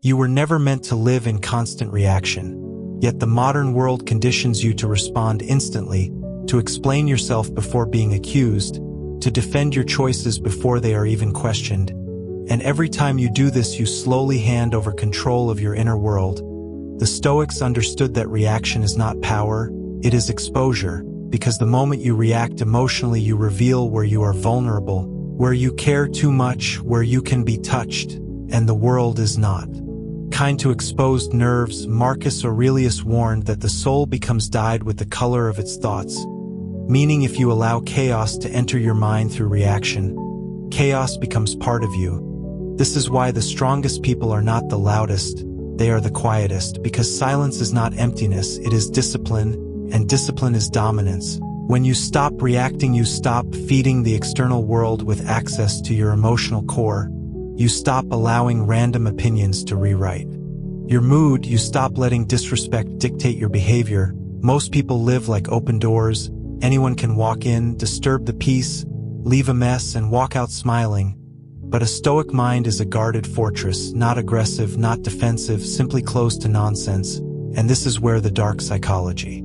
You were never meant to live in constant reaction, yet the modern world conditions you to respond instantly, to explain yourself before being accused, to defend your choices before they are even questioned. And every time you do this, you slowly hand over control of your inner world. The Stoics understood that reaction is not power, it is exposure, because the moment you react emotionally, you reveal where you are vulnerable, where you care too much, where you can be touched, and the world is not. Kind to exposed nerves, Marcus Aurelius warned that the soul becomes dyed with the color of its thoughts, meaning if you allow chaos to enter your mind through reaction, chaos becomes part of you. This is why the strongest people are not the loudest, they are the quietest, because silence is not emptiness, it is discipline, and discipline is dominance. When you stop reacting, you stop feeding the external world with access to your emotional core. You stop allowing random opinions to rewrite your mood. You stop letting disrespect dictate your behavior. Most people live like open doors. Anyone can walk in, disturb the peace, leave a mess, and walk out smiling. But a Stoic mind is a guarded fortress, not aggressive, not defensive, simply closed to nonsense. And this is where the dark psychology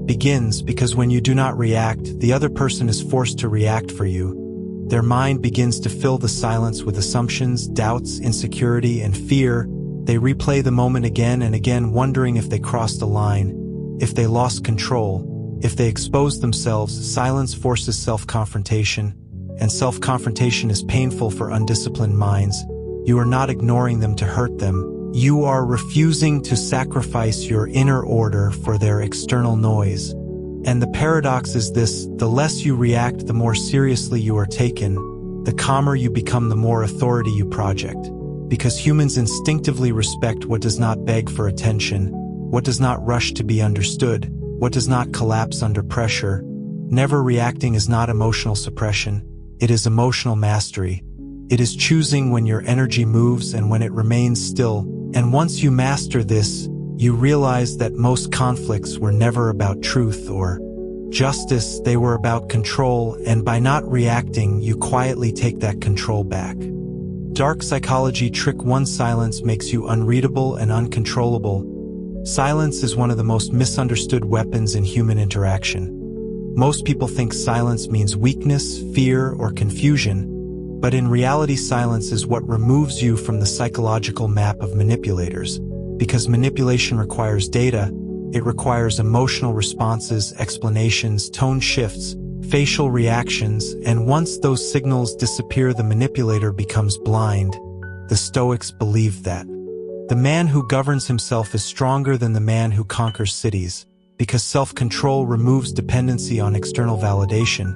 begins, because when you do not react, the other person is forced to react for you. Their mind begins to fill the silence with assumptions, doubts, insecurity, and fear. They replay the moment again and again, wondering if they crossed a line, if they lost control, if they exposed themselves. Silence forces self-confrontation, and self-confrontation is painful for undisciplined minds. You are not ignoring them to hurt them. You are refusing to sacrifice your inner order for their external noise. And the paradox is this: the less you react, the more seriously you are taken. The calmer you become, the more authority you project. Because humans instinctively respect what does not beg for attention, what does not rush to be understood, what does not collapse under pressure. Never reacting is not emotional suppression, it is emotional mastery. It is choosing when your energy moves and when it remains still. And once you master this, you realize that most conflicts were never about truth or justice, they were about control, and by not reacting, you quietly take that control back. Dark psychology trick 1: silence makes you unreadable and uncontrollable. Silence is one of the most misunderstood weapons in human interaction. Most people think silence means weakness, fear, or confusion, but in reality, silence is what removes you from the psychological map of manipulators. Because manipulation requires data, it requires emotional responses, explanations, tone shifts, facial reactions, and once those signals disappear, the manipulator becomes blind. The Stoics believed that the man who governs himself is stronger than the man who conquers cities, because self-control removes dependency on external validation.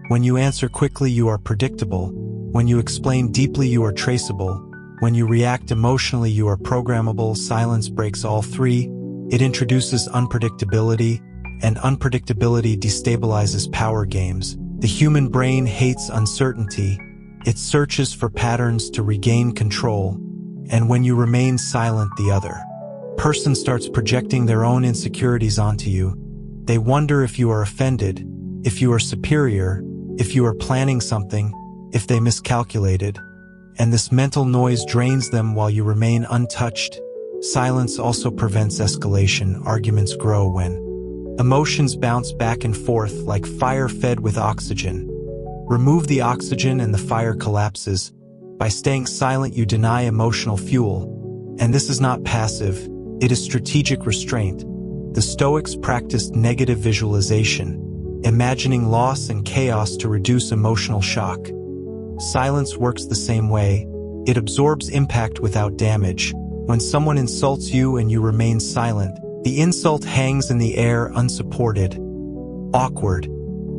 When you answer quickly, you are predictable. When you explain deeply, you are traceable. When you react emotionally, you are programmable. Silence breaks all three. It introduces unpredictability, and unpredictability destabilizes power games. The human brain hates uncertainty. It searches for patterns to regain control. And when you remain silent, the other person starts projecting their own insecurities onto you. They wonder if you are offended, if you are superior, if you are planning something, if they miscalculated. And this mental noise drains them while you remain untouched. Silence also prevents escalation. Arguments grow when emotions bounce back and forth like fire fed with oxygen. Remove the oxygen and the fire collapses. By staying silent, you deny emotional fuel. And this is not passive, it is strategic restraint. The Stoics practiced negative visualization, imagining loss and chaos to reduce emotional shock. Silence works the same way. It absorbs impact without damage. When someone insults you and you remain silent, the insult hangs in the air, unsupported, awkward,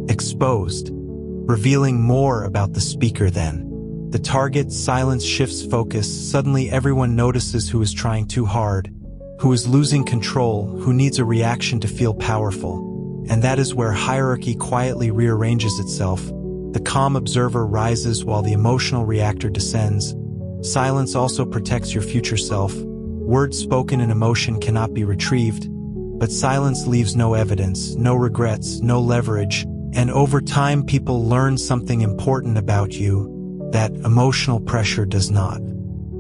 exposed, revealing more about the speaker than the target. Silence shifts focus. Suddenly everyone notices who is trying too hard, who is losing control, who needs a reaction to feel powerful. And that is where hierarchy quietly rearranges itself. The calm observer rises while the emotional reactor descends. Silence also protects your future self. Words spoken in emotion cannot be retrieved, but silence leaves no evidence, no regrets, no leverage. And over time, people learn something important about you, that emotional pressure does not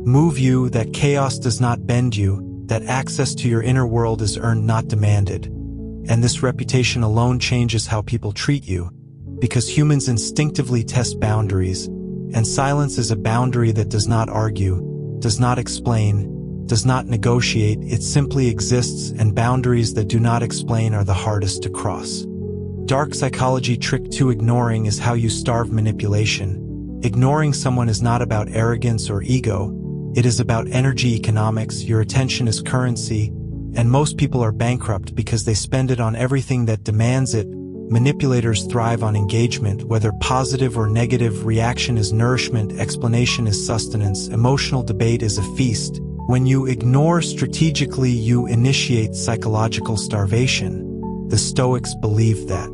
move you, that chaos does not bend you, that access to your inner world is earned, not demanded. And this reputation alone changes how people treat you, because humans instinctively test boundaries, and silence is a boundary that does not argue, does not explain, does not negotiate, it simply exists, and boundaries that do not explain are the hardest to cross. Dark psychology trick 2: ignoring is how you starve manipulation. Ignoring someone is not about arrogance or ego, it is about energy economics. Your attention is currency, and most people are bankrupt because they spend it on everything that demands it. Manipulators thrive on engagement, whether positive or negative. Reaction is nourishment, explanation is sustenance, emotional debate is a feast. When you ignore strategically, you initiate psychological starvation. The Stoics believed that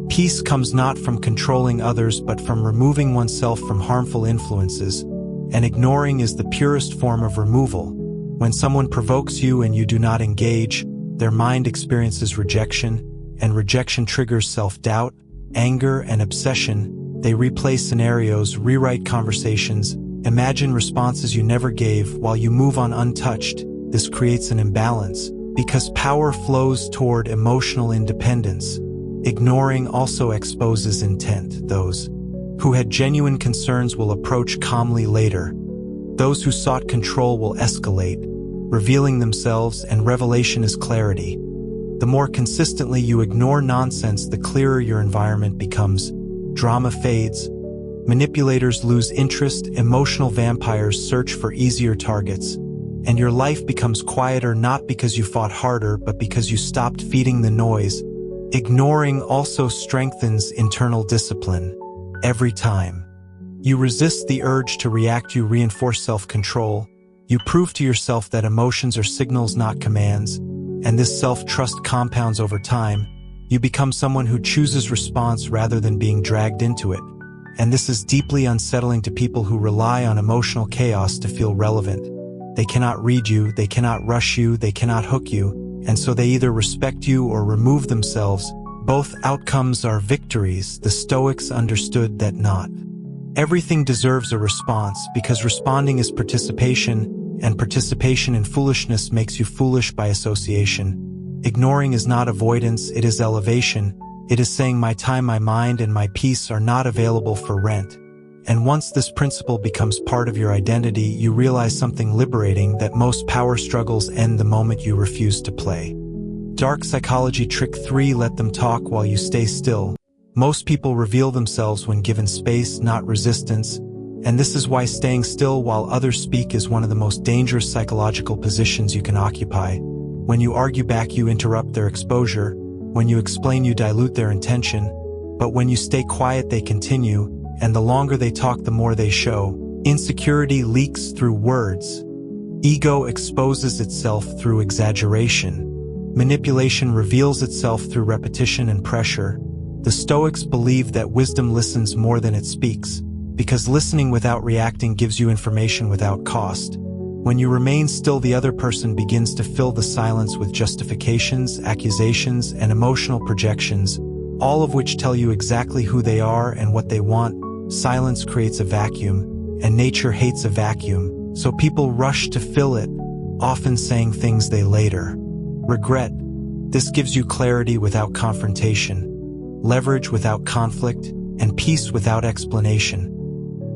peace comes not from controlling others but from removing oneself from harmful influences, and ignoring is the purest form of removal. When someone provokes you and you do not engage, their mind experiences rejection, and rejection triggers self-doubt, anger, and obsession. They replay scenarios, rewrite conversations, imagine responses you never gave while you move on untouched. This creates an imbalance, because power flows toward emotional independence. Ignoring also exposes intent. Those who had genuine concerns will approach calmly later. Those who sought control will escalate, revealing themselves, and revelation is clarity. The more consistently you ignore nonsense, the clearer your environment becomes. Drama fades. Manipulators lose interest, emotional vampires search for easier targets, and your life becomes quieter not because you fought harder but because you stopped feeding the noise. Ignoring also strengthens internal discipline. Every time you resist the urge to react, you reinforce self-control. You prove to yourself that emotions are signals, not commands, and this self-trust compounds over time. You become someone who chooses response rather than being dragged into it. And this is deeply unsettling to people who rely on emotional chaos to feel relevant. They cannot read you, they cannot rush you, they cannot hook you, and so they either respect you or remove themselves. Both outcomes are victories. The Stoics understood that not everything deserves a response, because responding is participation, and participation in foolishness makes you foolish by association. Ignoring is not avoidance, it is elevation. It is saying my time, my mind, and my peace are not available for rent. And once this principle becomes part of your identity, you realize something liberating, that most power struggles end the moment you refuse to play. Dark psychology trick 3: let them talk while you stay still. Most people reveal themselves when given space, not resistance, and this is why staying still while others speak is one of the most dangerous psychological positions you can occupy. When you argue back, you interrupt their exposure. When you explain, you dilute their intention. But when you stay quiet, they continue, and the longer they talk, the more they show. Insecurity leaks through words. Ego exposes itself through exaggeration. Manipulation reveals itself through repetition and pressure. The Stoics believe that wisdom listens more than it speaks, because listening without reacting gives you information without cost. When you remain still, the other person begins to fill the silence with justifications, accusations, and emotional projections, all of which tell you exactly who they are and what they want. Silence creates a vacuum, and nature hates a vacuum, so people rush to fill it, often saying things they later regret. This gives you clarity without confrontation, leverage without conflict, and peace without explanation.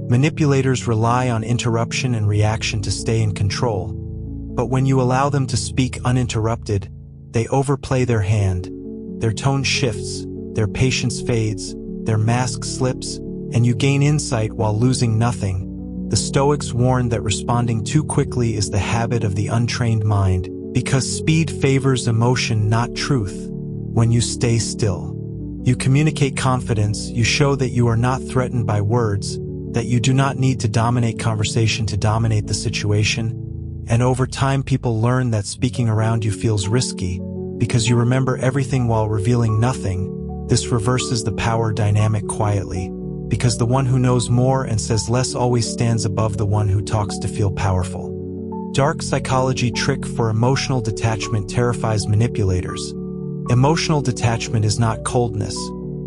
Manipulators rely on interruption and reaction to stay in control. But when you allow them to speak uninterrupted, they overplay their hand. Their tone shifts, their patience fades, their mask slips, and you gain insight while losing nothing. The Stoics warn that responding too quickly is the habit of the untrained mind, because speed favors emotion, not truth. When you stay still, you communicate confidence, you show that you are not threatened by words, that you do not need to dominate conversation to dominate the situation. And over time, people learn that speaking around you feels risky, because you remember everything while revealing nothing. This reverses the power dynamic quietly, because the one who knows more and says less always stands above the one who talks to feel powerful. Dark psychology trick for emotional detachment terrifies manipulators. Emotional detachment is not coldness,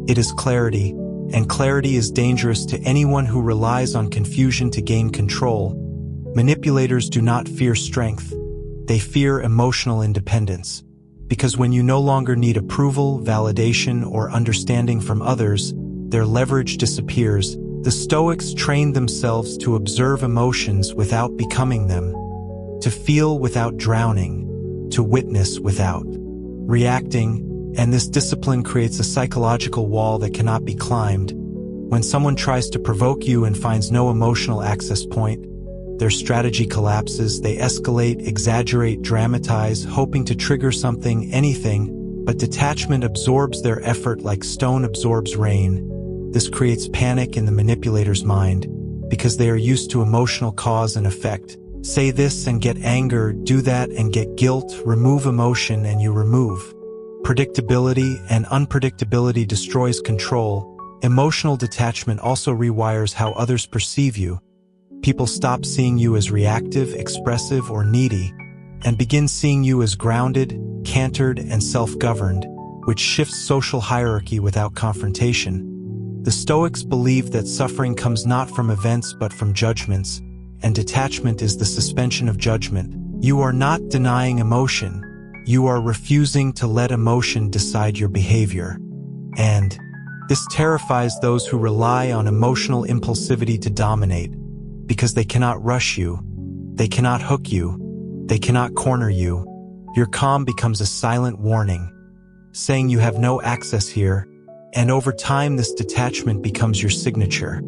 it is clarity, and clarity is dangerous to anyone who relies on confusion to gain control. Manipulators do not fear strength. They fear emotional independence. Because when you no longer need approval, validation, or understanding from others, their leverage disappears. The Stoics trained themselves to observe emotions without becoming them, to feel without drowning, to witness without reacting, and this discipline creates a psychological wall that cannot be climbed. When someone tries to provoke you and finds no emotional access point, their strategy collapses. They escalate, exaggerate, dramatize, hoping to trigger something, anything, but detachment absorbs their effort like stone absorbs rain. This creates panic in the manipulator's mind, because they are used to emotional cause and effect. Say this and get anger, do that and get guilt, remove emotion and you remove. Predictability and unpredictability destroys control. Emotional detachment also rewires how others perceive you. People stop seeing you as reactive, expressive, or needy, and begin seeing you as grounded, cantered, and self-governed, which shifts social hierarchy without confrontation. The Stoics believe that suffering comes not from events but from judgments, and detachment is the suspension of judgment. You are not denying emotion. You are refusing to let emotion decide your behavior. And this terrifies those who rely on emotional impulsivity to dominate, because they cannot rush you, they cannot hook you, they cannot corner you. Your calm becomes a silent warning, saying you have no access here, and over time this detachment becomes your signature,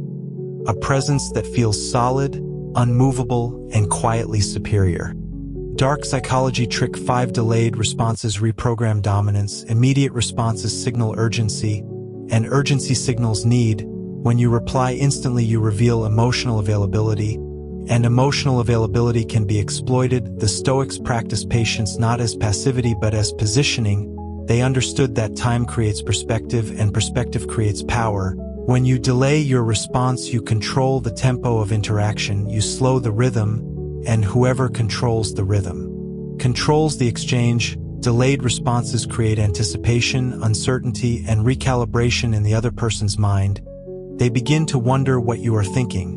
a presence that feels solid, unmovable, and quietly superior. Dark Psychology Trick 5: Delayed responses reprogram dominance. Immediate responses signal urgency, and urgency signals need. When you reply instantly, you reveal emotional availability, and emotional availability can be exploited. The Stoics practice patience not as passivity but as positioning. They understood that time creates perspective and perspective creates power. When you delay your response, you control the tempo of interaction, you slow the rhythm, and whoever controls the rhythm controls the exchange. Delayed responses create anticipation, uncertainty, and recalibration in the other person's mind. They begin to wonder what you are thinking,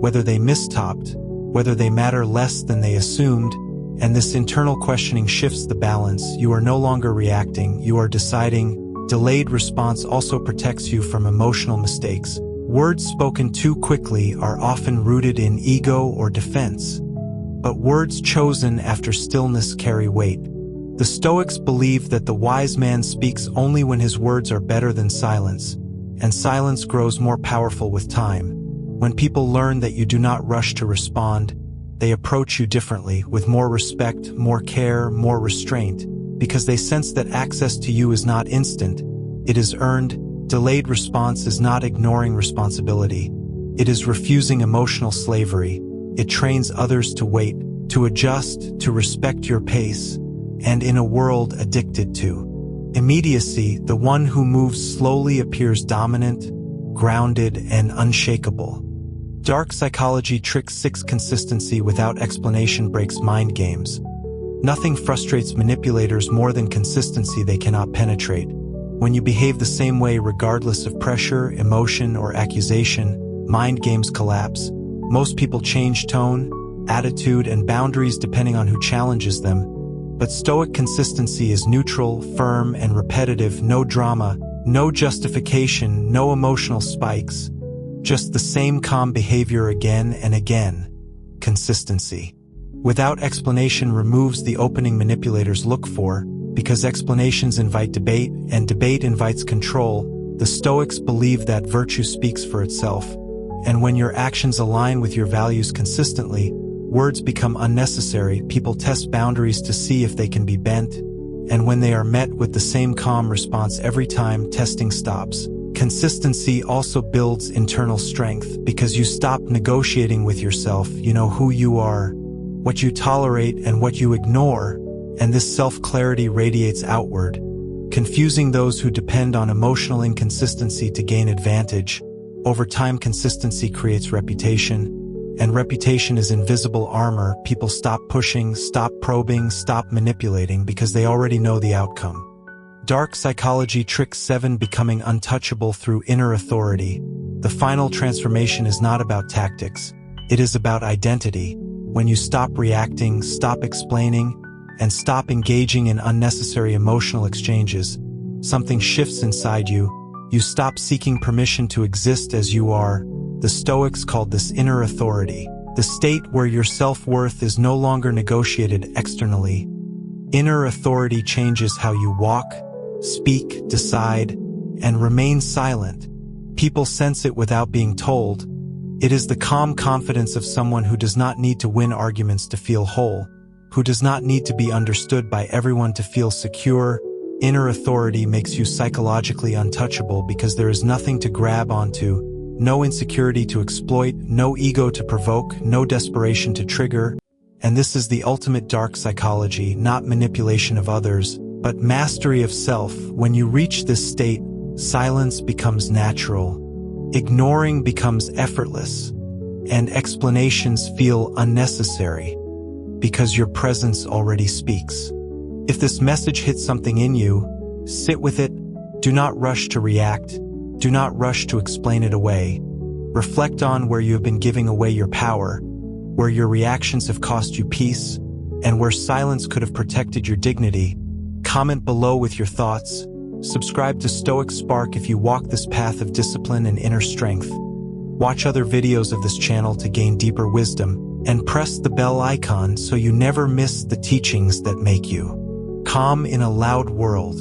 whether they mistopped, whether they matter less than they assumed, and this internal questioning shifts the balance. You are no longer reacting, you are deciding. Delayed response also protects you from emotional mistakes. Words spoken too quickly are often rooted in ego or defense, but words chosen after stillness carry weight. The Stoics believe that the wise man speaks only when his words are better than silence, and silence grows more powerful with time. When people learn that you do not rush to respond, they approach you differently, with more respect, more care, more restraint, because they sense that access to you is not instant, it is earned. Delayed response is not ignoring responsibility. It is refusing emotional slavery. It trains others to wait, to adjust, to respect your pace, and in a world addicted to immediacy, the one who moves slowly appears dominant, grounded, and unshakable. Dark Psychology Trick 6: Consistency without explanation breaks mind games. Nothing frustrates manipulators more than consistency they cannot penetrate. When you behave the same way regardless of pressure, emotion, or accusation, mind games collapse. Most people change tone, attitude, and boundaries depending on who challenges them. But Stoic consistency is neutral, firm, and repetitive. No drama, no justification, no emotional spikes. Just the same calm behavior again and again. Consistency without explanation removes the opening manipulators look for, because explanations invite debate, and debate invites control. The Stoics believe that virtue speaks for itself, and when your actions align with your values consistently, words become unnecessary. People test boundaries to see if they can be bent, and when they are met with the same calm response every time, testing stops. Consistency also builds internal strength, because you stop negotiating with yourself. You know who you are, what you tolerate, and what you ignore, and this self-clarity radiates outward, confusing those who depend on emotional inconsistency to gain advantage. Over time, consistency creates reputation, and reputation is invisible armor. People stop pushing, stop probing, stop manipulating because they already know the outcome. Dark Psychology Trick 7: Becoming untouchable through inner authority. The final transformation is not about tactics. It is about identity. When you stop reacting, stop explaining, and stop engaging in unnecessary emotional exchanges, something shifts inside you. You stop seeking permission to exist as you are. The Stoics called this inner authority, the state where your self-worth is no longer negotiated externally. Inner authority changes how you walk, speak, decide, and remain silent. People sense it without being told. It is the calm confidence of someone who does not need to win arguments to feel whole, who does not need to be understood by everyone to feel secure. Inner authority makes you psychologically untouchable because there is nothing to grab onto, no insecurity to exploit, no ego to provoke, no desperation to trigger. And this is the ultimate dark psychology, not manipulation of others, but mastery of self. When you reach this state, silence becomes natural. Ignoring becomes effortless, and explanations feel unnecessary because your presence already speaks. If this message hits something in you, sit with it. Do not rush to react. Do not rush to explain it away. Reflect on where you have been giving away your power, where your reactions have cost you peace, and where silence could have protected your dignity. Comment below with your thoughts. Subscribe to Stoic Spark if you walk this path of discipline and inner strength. Watch other videos of this channel to gain deeper wisdom, and press the bell icon so you never miss the teachings that make you calm in a loud world.